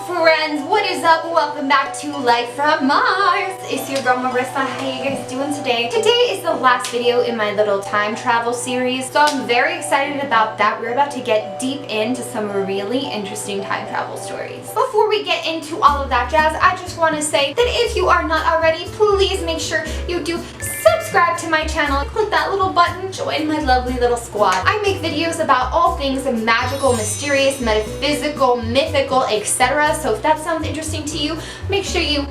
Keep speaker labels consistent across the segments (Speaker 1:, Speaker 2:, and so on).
Speaker 1: friends, what is up? Welcome back to Life from Mars. It's your girl Marissa. How you guys doing today? Today is the last video in my little time travel series, so I'm very excited about that. We're about to get deep into some really interesting time travel stories. Before we get into all of that jazz, I just want to say that if you are not already, please make sure you do subscribe to my channel. Click that little button, join my lovely little squad. I make videos about all things magical, mysterious, metaphysical, mythical, etc. So if that sounds interesting to you, make sure you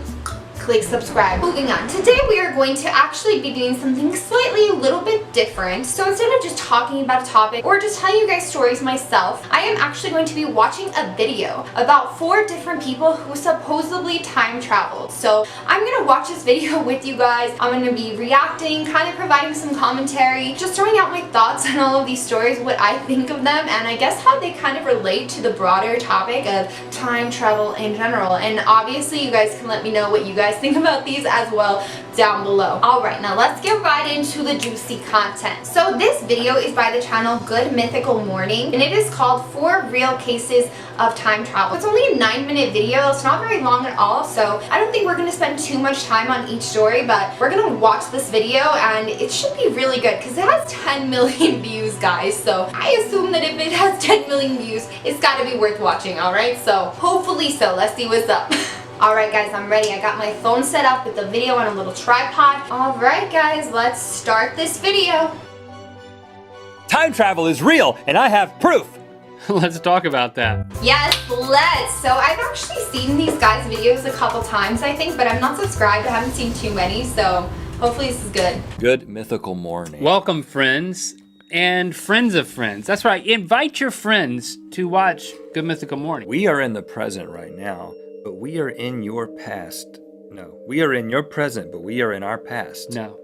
Speaker 1: click subscribe. Moving on. Today we are going to actually be doing something slightly a little bit different. So instead of just talking about a topic or just telling you guys stories myself, I am actually going to be watching a video about 4 different people who supposedly time traveled. So I'm going to watch this video with you guys. I'm going to be reacting, kind of providing some commentary, just throwing out my thoughts on all of these stories, what I think of them, and I guess how they kind of relate to the broader topic of time travel in general. And obviously you guys can let me know what you guys think about these as well down below. Alright, now let's get right into the juicy content. So this video is by the channel Good Mythical Morning, and it is called 4 Real Cases of Time Travel. It's only a 9-minute video. It's not very long at all, so I don't think we're going to spend too much time on each story, but we're going to watch this video and it should be really good because it has 10 million views, guys. So I assume that if it has 10 million views, it's got to be worth watching, alright? So hopefully so. Let's see what's up. Alright guys, I'm ready. I got my phone set up with the video on a little tripod. Alright guys, let's start this video.
Speaker 2: Time travel is real, and I have proof.
Speaker 3: Let's talk about that.
Speaker 1: Yes, let's. So I've actually seen these guys' videos a couple times, I think, but I'm not subscribed. I haven't seen too many, so hopefully this is good.
Speaker 2: Good Mythical Morning.
Speaker 3: Welcome, friends and friends of friends. That's right. Invite your friends to watch Good Mythical Morning.
Speaker 2: We are in the present right now, but we are in your past. No, we are in your present, but we are in our past.
Speaker 3: No.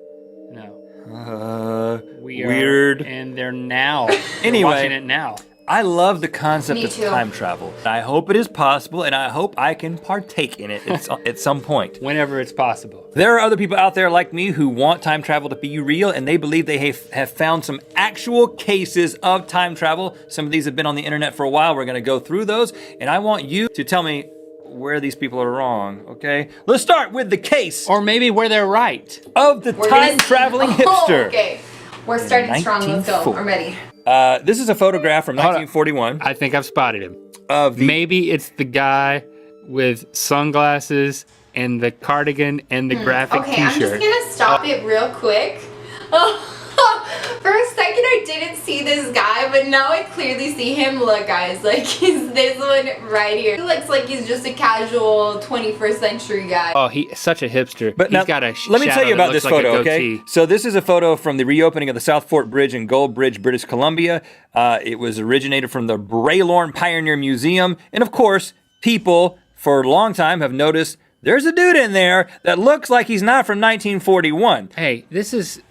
Speaker 3: We
Speaker 2: weird.
Speaker 3: Are, and they're now.
Speaker 2: Anyway,
Speaker 3: We're watching it now.
Speaker 2: I love the concept
Speaker 1: Me
Speaker 2: of
Speaker 1: too.
Speaker 2: time travel. I hope it is possible, and I hope I can partake in it at some point.
Speaker 3: Whenever it's possible.
Speaker 2: There are other people out there like me who want time travel to be real, and they believe they have found some actual cases of time travel. Some of these have been on the internet for a while. We're gonna go through those, and I want you to tell me where these people are wrong, okay? Let's start with the case.
Speaker 3: Or maybe where they're right.
Speaker 2: Of the time-traveling hipster.
Speaker 1: Okay, we're starting strong. Let's go.
Speaker 2: 1940.
Speaker 1: I'm ready.
Speaker 2: This is a photograph from 1941.
Speaker 3: I think I've spotted him.
Speaker 2: Of the
Speaker 3: Maybe it's the guy with sunglasses and the cardigan and the graphic
Speaker 1: Okay, I'm just
Speaker 3: t-shirt.
Speaker 1: gonna stop it real quick. For a second I didn't see this guy, but now I clearly see him. Look guys, like he's this one right here. He looks like he's just a casual 21st century guy.
Speaker 3: Oh, he's such a hipster.
Speaker 2: But
Speaker 3: He's
Speaker 2: now,
Speaker 3: got a
Speaker 2: let me
Speaker 3: shadow
Speaker 2: tell you
Speaker 3: that
Speaker 2: about this
Speaker 3: looks like a
Speaker 2: photo, okay?
Speaker 3: goatee.
Speaker 2: So this is a photo from the reopening of the South Fort Bridge in Gold Bridge, British Columbia. It was originated from the Braylorn Pioneer Museum. And of course, people for a long time have noticed there's a dude in there that looks like he's not from 1941.
Speaker 3: Hey, this is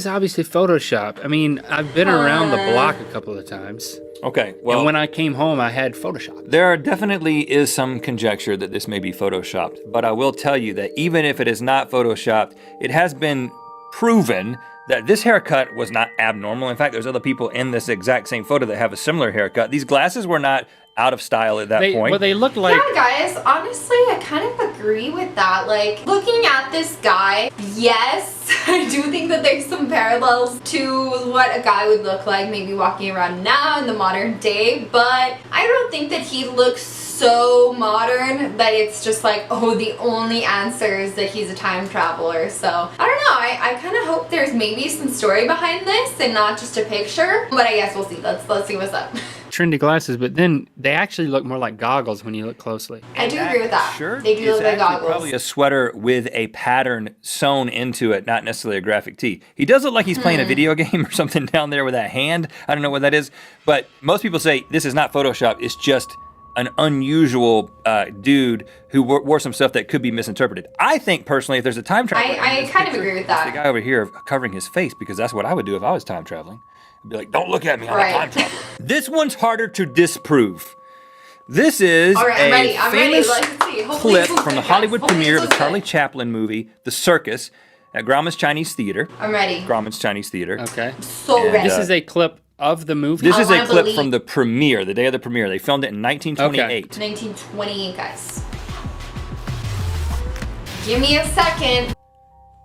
Speaker 3: obviously Photoshop. I mean, I've been around the block a couple of times.
Speaker 2: Okay, well,
Speaker 3: And when I came home, I had Photoshop.
Speaker 2: there definitely is some conjecture that this may be photoshopped, but I will tell you that even if it is not photoshopped, it has been proven that this haircut was not abnormal. In fact, there's other people in this exact same photo that have a similar haircut. These glasses were not out of style at that point.
Speaker 3: Well, they look like...
Speaker 1: Yeah guys, honestly I kind of agree with that. Like looking at this guy, yes, I do think that there's some parallels to what a guy would look like maybe walking around now in the modern day, but I don't think that he looks so modern that it's just like, oh, the only answer is that he's a time traveler. So I don't know, I kind of hope there's maybe some story behind this and not just a picture, but I guess we'll see. Let's see what's up.
Speaker 3: trendy glasses, but then they actually look more like goggles when you look closely.
Speaker 1: I do agree with that.
Speaker 2: Sure.
Speaker 1: They do look like goggles.
Speaker 2: Probably a sweater with a pattern sewn into it, not necessarily a graphic tee. He does look like he's playing a video game or something down there with that hand. I don't know what that is, but most people say this is not Photoshop. It's just an unusual dude who wore some stuff that could be misinterpreted. I think personally, if there's a time travel,
Speaker 1: I kind of agree with that.
Speaker 2: The guy over here covering his face, because that's what I would do if I was time traveling. I'd be like, don't look at me, I'm a time traveler. This one's harder to disprove. This is
Speaker 1: I'm ready.
Speaker 2: famous
Speaker 1: Let's see.
Speaker 2: clip from the Hollywood premiere of the Charlie Chaplin movie, The Circus, at Grauman's Chinese Theater.
Speaker 1: I'm ready.
Speaker 2: Grauman's Chinese Theater.
Speaker 3: Okay.
Speaker 1: So
Speaker 2: And,
Speaker 1: ready.
Speaker 3: This is a clip of the movie?
Speaker 2: This is a
Speaker 1: wanna
Speaker 2: clip
Speaker 1: believe-
Speaker 2: from the premiere, the day of the premiere. They filmed it in 1928.
Speaker 1: 1928, guys. Give me a second.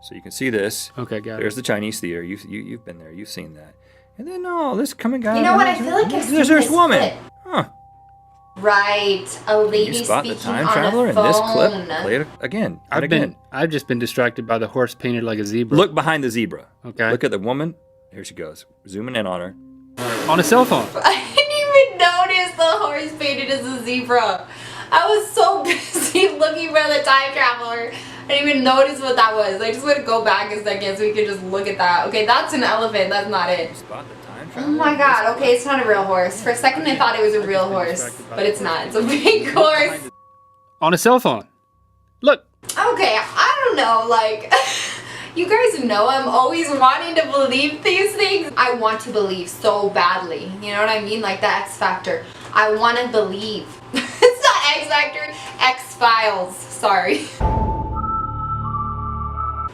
Speaker 2: So you can see this.
Speaker 3: Okay, got
Speaker 2: There's
Speaker 3: it.
Speaker 2: the Chinese theater. You've been there. You've seen that. And then this coming guy.
Speaker 1: You know what? I feel like I've seen
Speaker 2: There's
Speaker 1: this
Speaker 2: woman.
Speaker 1: clip.
Speaker 2: Huh.
Speaker 1: Right, a lady
Speaker 2: You spot the
Speaker 1: speaking
Speaker 2: time
Speaker 1: on
Speaker 2: traveler
Speaker 1: a
Speaker 2: in
Speaker 1: phone.
Speaker 2: this clip. Play it again.
Speaker 3: I've just been distracted by the horse painted like a zebra.
Speaker 2: Look behind the zebra.
Speaker 3: Okay.
Speaker 2: Look at the woman. Here she goes. Zooming in on her.
Speaker 3: On a cell phone.
Speaker 1: I didn't even notice the horse painted as a zebra. I was so busy looking for the time traveler. I didn't even notice what that was. I just want to go back a second so we can just look at that. Okay, that's an elephant. That's not it.
Speaker 2: Spot the time
Speaker 1: Oh
Speaker 2: traveler.
Speaker 1: my god, okay, it's not a real horse. For a second I thought it was a real horse, but it's not. It's a big horse.
Speaker 3: On a cell phone. Look.
Speaker 1: Okay, I don't know, like, you guys know I'm always wanting to believe these things. I want to believe so badly. You know what I mean? Like the X Factor. I want to believe. It's not X Factor, X-Files. Sorry.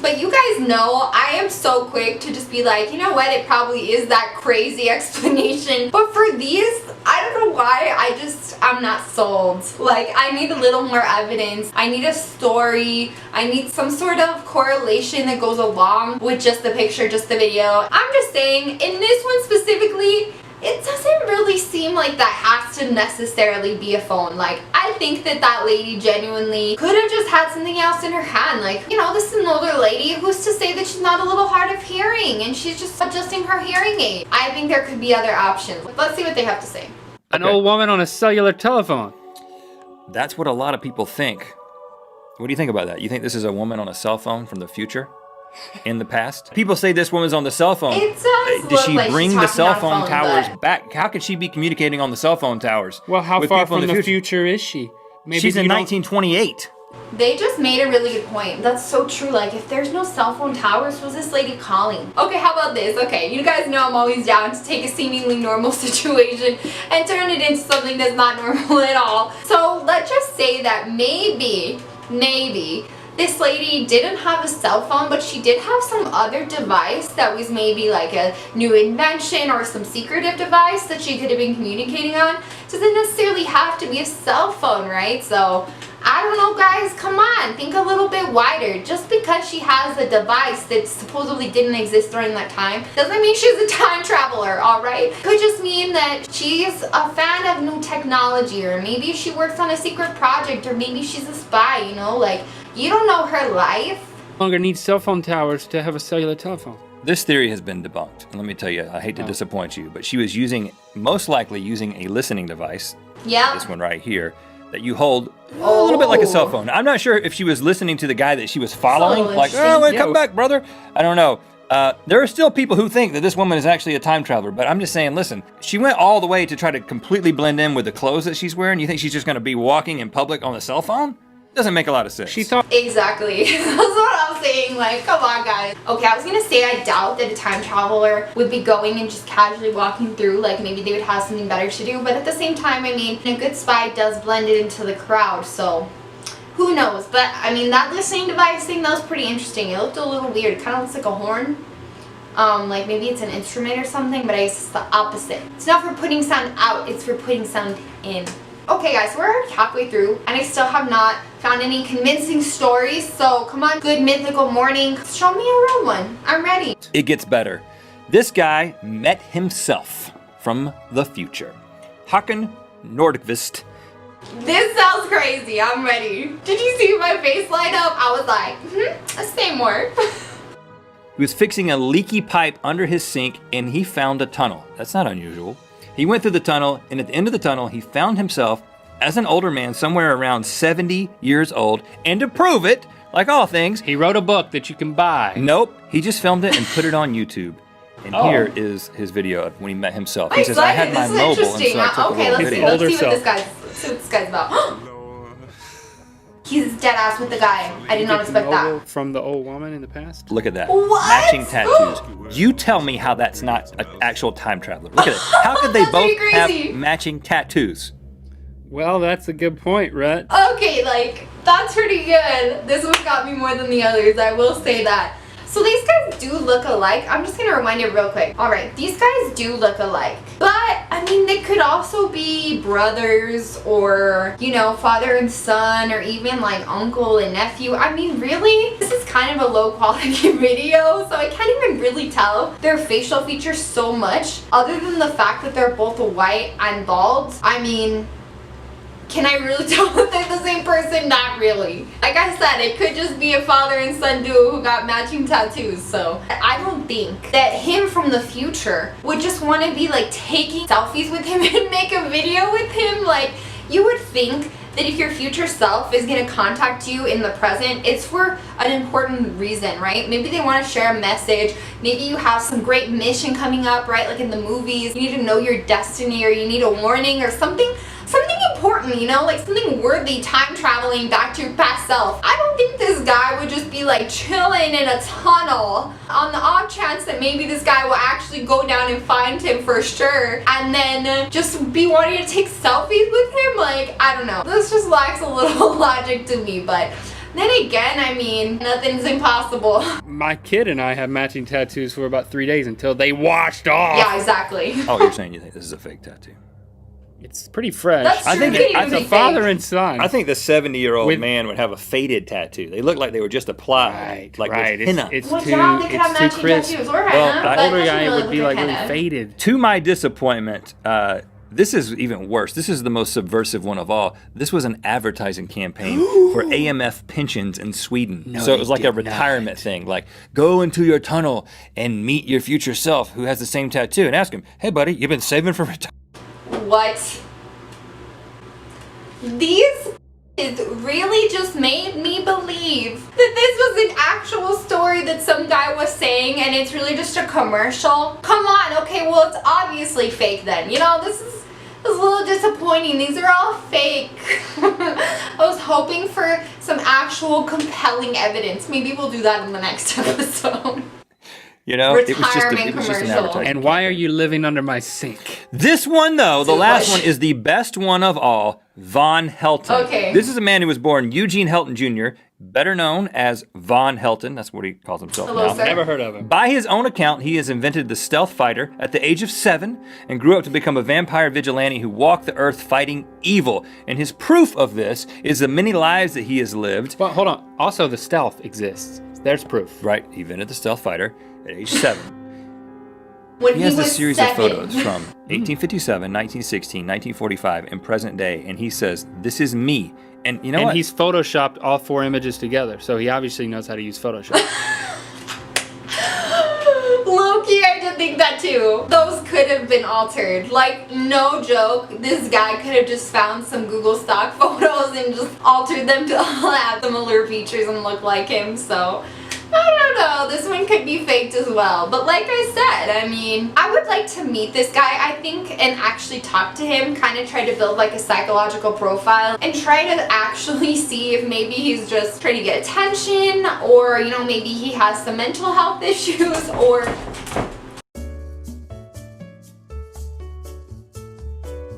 Speaker 1: But you guys know I am so quick to just be like, you know what, it probably is that crazy explanation. But for these, I don't know why, I'm not sold. Like, I need a little more evidence. I need a story. I need some sort of correlation that goes along with just the picture, just the video. I'm just saying, in this one specifically, it doesn't really seem like that has to necessarily be a phone. Like, I think that lady genuinely could have just had something else in her hand. Like, you know, this is an older lady. Who's to say that she's not a little hard of hearing and she's just adjusting her hearing aid? I think there could be other options. Let's see what they have to say.
Speaker 3: An old woman on a cellular telephone.
Speaker 2: That's what a lot of people think. What do you think about that? You think this is a woman on a cell phone from the future? In the past? People say this woman's on the cell phone.
Speaker 1: It does
Speaker 2: Did
Speaker 1: look
Speaker 2: she
Speaker 1: like
Speaker 2: bring
Speaker 1: she's
Speaker 2: the
Speaker 1: talking
Speaker 2: cell
Speaker 1: on a
Speaker 2: phone
Speaker 1: phone,
Speaker 2: towers
Speaker 1: but-
Speaker 2: back? How could she be communicating on the cell phone towers?
Speaker 3: Well, how
Speaker 2: with
Speaker 3: far
Speaker 2: people
Speaker 3: from
Speaker 2: in
Speaker 3: the future is she? Maybe
Speaker 2: She's in
Speaker 3: you don't-
Speaker 2: 1928.
Speaker 1: They just made a really good point. That's so true. Like, if there's no cell phone towers, who's this lady calling? Okay, how about this? Okay, you guys know I'm always down to take a seemingly normal situation and turn it into something that's not normal at all. So let's just say that maybe this lady didn't have a cell phone, but she did have some other device that was maybe like a new invention or some secretive device that she could have been communicating on. Doesn't necessarily have to be a cell phone, right? So I don't know, guys, come on, think a little bit wider. Just because she has a device that supposedly didn't exist during that time doesn't mean she's a time traveler, all right? Could just mean that she's a fan of new technology, or maybe she works on a secret project, or maybe she's a spy, you know? Like, you don't know her life.
Speaker 3: longer need cell phone towers to have a cellular telephone.
Speaker 2: This theory has been debunked. And let me tell you, I hate to disappoint you, but she was most likely using a listening device,
Speaker 1: Yeah.
Speaker 2: this one right here, that you hold a little bit like a cell phone. I'm not sure if she was listening to the guy that she was following,
Speaker 1: So
Speaker 2: like,
Speaker 1: interesting.
Speaker 2: oh, wait,
Speaker 3: Yeah.
Speaker 2: come back, brother. I don't know. There are still people who think that this woman is actually a time traveler, but I'm just saying, listen, she went all the way to try to completely blend in with the clothes that she's wearing. You think she's just going to be walking in public on a cell phone? Doesn't make a lot of sense.
Speaker 3: She thought
Speaker 1: Exactly. That's what I'm saying. Like, come on, guys. Okay, I was gonna say I doubt that a time traveler would be going and just casually walking through. Like, maybe they would have something better to do. But at the same time, I mean, a good spy does blend it into the crowd. So, who knows? But, I mean, that listening device thing, that was pretty interesting. It looked a little weird. It kind of looks like a horn. Like maybe it's an instrument or something, but I guess it's the opposite. It's not for putting sound out, it's for putting sound in. Okay guys, we're already halfway through and I still have not found any convincing stories, so come on, Good Mythical Morning, show me a real one. I'm ready.
Speaker 2: It gets better. This guy met himself from the future. Håkon Nordqvist.
Speaker 1: This sounds crazy, I'm ready. Did you see my face light up? I was like, let's say more.
Speaker 2: He was fixing a leaky pipe under his sink and he found a tunnel. That's not unusual. He went through the tunnel, and at the end of the tunnel, he found himself as an older man, somewhere around 70 years old. And to prove it, like all things,
Speaker 3: he wrote a book that you can buy.
Speaker 2: nope, he just filmed it and put it on YouTube. And here is his video of when he met himself. He
Speaker 1: I'm
Speaker 2: says, I had
Speaker 1: excited.
Speaker 2: my
Speaker 1: This is
Speaker 2: mobile, and
Speaker 1: interesting.
Speaker 2: so I took
Speaker 1: Okay,
Speaker 2: a little
Speaker 1: let's see.
Speaker 2: video.
Speaker 3: Older
Speaker 1: Let's see what
Speaker 3: self.
Speaker 1: let's see what this guy's about. He's dead ass with the guy. I did not expect that.
Speaker 3: From the old woman in the past.
Speaker 2: Look at that.
Speaker 1: What?
Speaker 2: Matching tattoos. You tell me how that's not an actual time traveler. Look at it. How could they
Speaker 1: That's
Speaker 2: both
Speaker 1: pretty
Speaker 2: have
Speaker 1: crazy.
Speaker 2: matching tattoos?
Speaker 3: Well, that's a good point, Rhett.
Speaker 1: Okay, like, that's pretty good. This one got me more than the others, I will say that. So these guys do look alike. I'm just gonna rewind it real quick. All right, these guys do look alike. But, I mean, they could also be brothers or, you know, father and son or even like uncle and nephew. I mean, really? This is kind of a low quality video, so I can't even really tell their facial features so much other than the fact that they're both white and bald. I mean, can I really tell that they're the same person? Not really. Like I said, it could just be a father and son duo who got matching tattoos. So I don't think that him from the future would just want to be like taking selfies with him and make a video with him. Like, you would think that if your future self is going to contact you in the present, it's for an important reason, right? Maybe they want to share a message. Maybe you have some great mission coming up, right? Like in the movies, you need to know your destiny, or you need a warning or something important, you know, like something worthy, time traveling back to your past self. I don't think this guy would just be like chilling in a tunnel on the off chance that maybe this guy will actually go down and find him for sure, and then just be wanting to take selfies with him. Like, I don't know. This just lacks a little logic to me, but then again, I mean, nothing's impossible.
Speaker 3: My kid and I have matching tattoos for about 3 days until they washed off.
Speaker 1: Yeah, exactly.
Speaker 2: Oh, you're saying you think this is a fake tattoo?
Speaker 3: It's pretty fresh.
Speaker 1: That's true.
Speaker 2: I think
Speaker 3: It's a father and son.
Speaker 2: I think the 70-year-old
Speaker 3: With-
Speaker 2: man would have a faded tattoo. They look like they were just applied, like
Speaker 3: right.
Speaker 2: with henna.
Speaker 3: It's
Speaker 1: Well,
Speaker 3: too,
Speaker 1: yeah, they could have
Speaker 3: it's too
Speaker 1: matching
Speaker 3: crisp.
Speaker 1: tattoos or
Speaker 2: Well,
Speaker 1: henna,
Speaker 2: the
Speaker 1: but
Speaker 3: Older
Speaker 1: it doesn't
Speaker 3: guy
Speaker 1: really
Speaker 3: would be
Speaker 1: look
Speaker 3: like
Speaker 1: henna.
Speaker 3: really faded.
Speaker 2: To my disappointment, this is even worse. This is the most subversive one of all. This was an advertising campaign for AMF pensions in Sweden.
Speaker 3: No,
Speaker 2: so it
Speaker 3: they
Speaker 2: was like a
Speaker 3: did
Speaker 2: retirement
Speaker 3: not.
Speaker 2: thing. Like, go into your tunnel and meet your future self who has the same tattoo and ask him, hey, buddy, you've been saving for retirement?
Speaker 1: What? These really just made me believe that this was an actual story that some guy was saying, and it's really just a commercial. Come on, okay, well, it's obviously fake then. You know, this is a little disappointing. These are all fake. I was hoping for some actual compelling evidence. Maybe we'll do that in the next episode.
Speaker 2: You know, it was just
Speaker 1: Retirement
Speaker 2: an
Speaker 1: commercial.
Speaker 2: advertising.
Speaker 3: And why are you living under my sink?
Speaker 2: This one, though, the
Speaker 1: Too
Speaker 2: last
Speaker 1: much.
Speaker 2: one is the best one of all, Von Helton.
Speaker 1: Okay.
Speaker 2: This is a man who was born Eugene Helton Jr., better known as Von Helton. That's what he calls himself
Speaker 1: Hello,
Speaker 2: now.
Speaker 1: sir.
Speaker 3: Never heard of him.
Speaker 2: By his own account, he has invented the stealth fighter at the age of 7 and grew up to become a vampire vigilante who walked the earth fighting evil. And his proof of this is the many lives that he has lived.
Speaker 3: Well, hold on. Also, the stealth exists. There's proof.
Speaker 2: Right, he invented the stealth fighter at age 7.
Speaker 1: When
Speaker 2: He has
Speaker 1: was
Speaker 2: this series
Speaker 1: 7.
Speaker 2: of photos from 1857, 1916, 1945, and present day, and he says, this is me. And you know
Speaker 3: And
Speaker 2: what?
Speaker 3: he's photoshopped all 4 images together, so he obviously knows how to use Photoshop.
Speaker 1: Low-key, I did think that too. Those could have been altered. Like, no joke, this guy could have just found some Google stock photos and just altered them to have similar features and look like him, so I don't know, this one could be faked as well. But like I said, I mean, I would like to meet this guy, I think, and actually talk to him, kind of try to build like a psychological profile and try to actually see if maybe he's just trying to get attention, or, you know, maybe he has some mental health issues, or...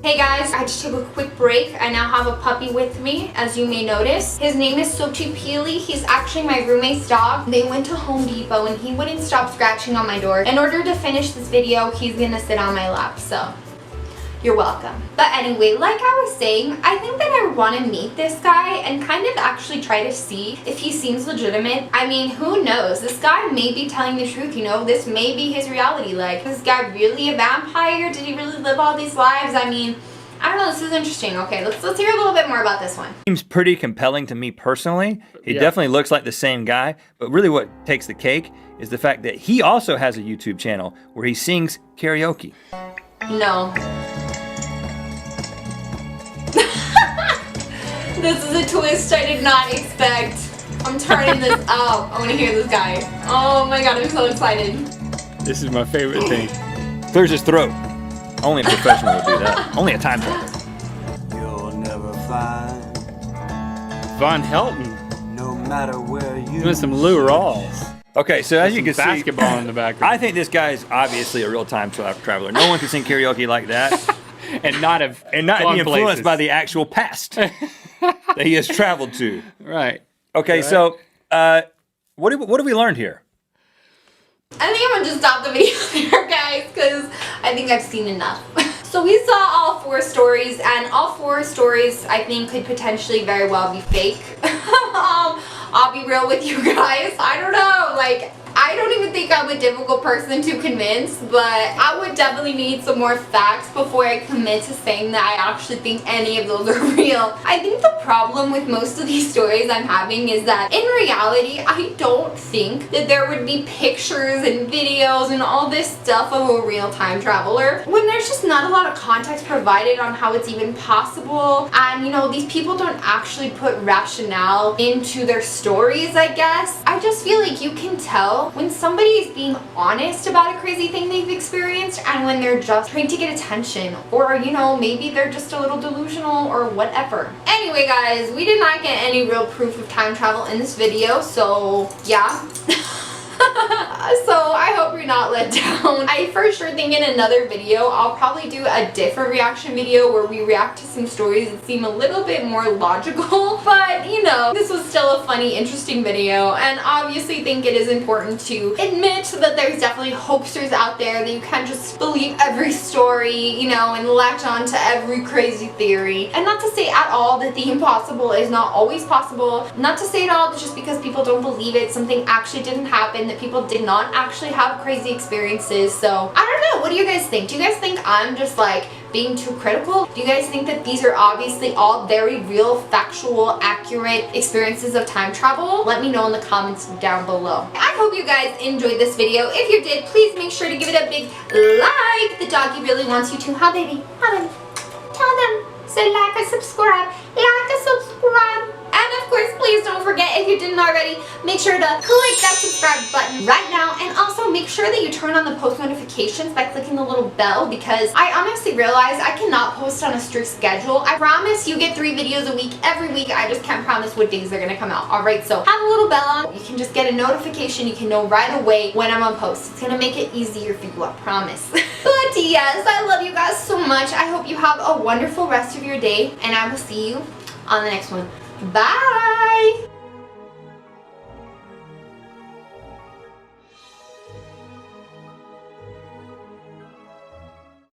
Speaker 1: Hey guys, I just took a quick break. I now have a puppy with me, as you may notice. His name is Sochi Peely. He's actually my roommate's dog. They went to Home Depot and he wouldn't stop scratching on my door. In order to finish this video, he's gonna sit on my lap, so you're welcome. But anyway, like I was saying, I think that I want to meet this guy and kind of actually try to see if he seems legitimate. I mean, who knows? This guy may be telling the truth, you know? This may be his reality. Like, is this guy really a vampire? Did he really live all these lives? I mean, I don't know. This is interesting. Okay, let's hear a little bit more about this one.
Speaker 2: Seems pretty compelling to me personally. He
Speaker 3: Yeah.
Speaker 2: definitely looks like the same guy, but really what takes the cake is the fact that he also has a YouTube channel where he sings karaoke.
Speaker 1: No. This is a twist I did not expect. I'm turning this up. I want to hear this guy. Oh my god, I'm so excited.
Speaker 3: This is my favorite thing.
Speaker 2: Clears his throat. Only a professional would do that. Only a time traveler.
Speaker 4: You'll never find,
Speaker 3: Von Helton
Speaker 4: no matter where you
Speaker 3: doing some Lou Rawls.
Speaker 2: Okay, so as you can see,
Speaker 3: Basketball in the background.
Speaker 2: I think this guy's obviously a real time traveler. No one can sing karaoke like that
Speaker 3: and not have
Speaker 2: and not
Speaker 3: gone
Speaker 2: be influenced
Speaker 3: places.
Speaker 2: by the actual past that he has traveled to.
Speaker 3: Right.
Speaker 2: Okay,
Speaker 3: Right.
Speaker 2: so what have we learned here?
Speaker 1: I think I'm gonna just stop the video there, guys, because I think I've seen enough. So we saw all 4 stories, and all 4 stories I think could potentially very well be fake. I'll be real with you guys. I don't know, like, I don't even think I'm a difficult person to convince, but I would definitely need some more facts before I commit to saying that I actually think any of those are real. I think the problem with most of these stories I'm having is that in reality, I don't think that there would be pictures and videos and all this stuff of a real time traveler when there's just not a lot of context provided on how it's even possible. And you know, these people don't actually put rationale into their stories, I guess. I just feel like you can tell when somebody is being honest about a crazy thing they've experienced and when they're just trying to get attention, or you know, maybe they're just a little delusional or whatever. Anyway guys, we did not get any real proof of time travel in this video, so yeah. So I hope you're not let down. I for sure think in another video I'll probably do a different reaction video where we react to some stories that seem a little bit more logical, but you know, this was still a funny, interesting video, and obviously think it is important to admit that there's definitely hoaxers out there, that you can't just believe every story, you know, and latch on to every crazy theory. And not to say at all that the impossible is not always possible, not to say at all that just because people don't believe it, something actually didn't happen, that people did not actually have crazy experiences. So I don't know, what do you guys think? Do you guys think I'm just like being too critical? Do you guys think that these are obviously all very real, factual, accurate experiences of time travel? Let me know in the comments down below. I hope you guys enjoyed this video. If you did, please make sure to give it a big like. The doggy really wants you to. Huh, baby? Huh, baby? Tell them. Say like and subscribe. Like and subscribe. And of course, please don't forget, if you didn't already, make sure to click that subscribe button right now, and also make sure that you turn on the post notifications by clicking the little bell, because I honestly realize I cannot post on a strict schedule. I promise you get 3 videos a week every week. I just can't promise what days they're gonna come out. Alright, so have a little bell on. You can just get a notification. You can know right away when I'm on post. It's gonna make it easier for you, I promise. But yes, I love you guys so much. I hope you have a wonderful rest of your day, and I will see you on the next one. Bye!